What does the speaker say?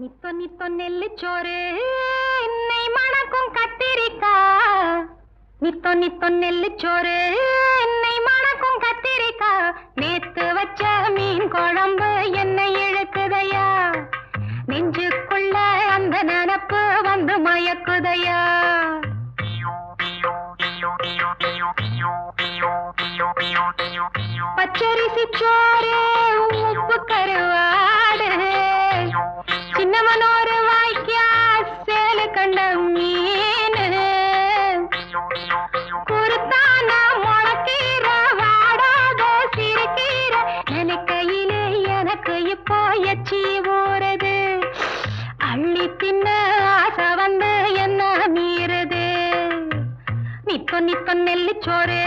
நித்தொ நித்தொ நெல்லுச்சோறு என்னை மணக்கும் கத்திரிக்கா. நித்தொ நித்தொ நெல்லுச்சோறு என்னை மணக்கும் கத்திரிக்கா. நேத்து வச்ச மீன் குழம்பு என்னை இழுக்குதையா. நெஞ்சுக்குள்ள அந்த நினப்பு வந்து மயக்குதையா. பச்சரிசி சோறு உப்பு கருவாடு சின்னமனோரு வாய்க்கா சேலு கண்ட மீன் குருத்தான முளக்கீர வாடாத சிறுகீர நினைக்கையிலே எனக்கு இப்போ எச்சி ஊறுது. அள்ளி தின்ன ஆசை வந்து என்ன மீறுது. நித்தொ நித்தொ நெல்லுச்சோறு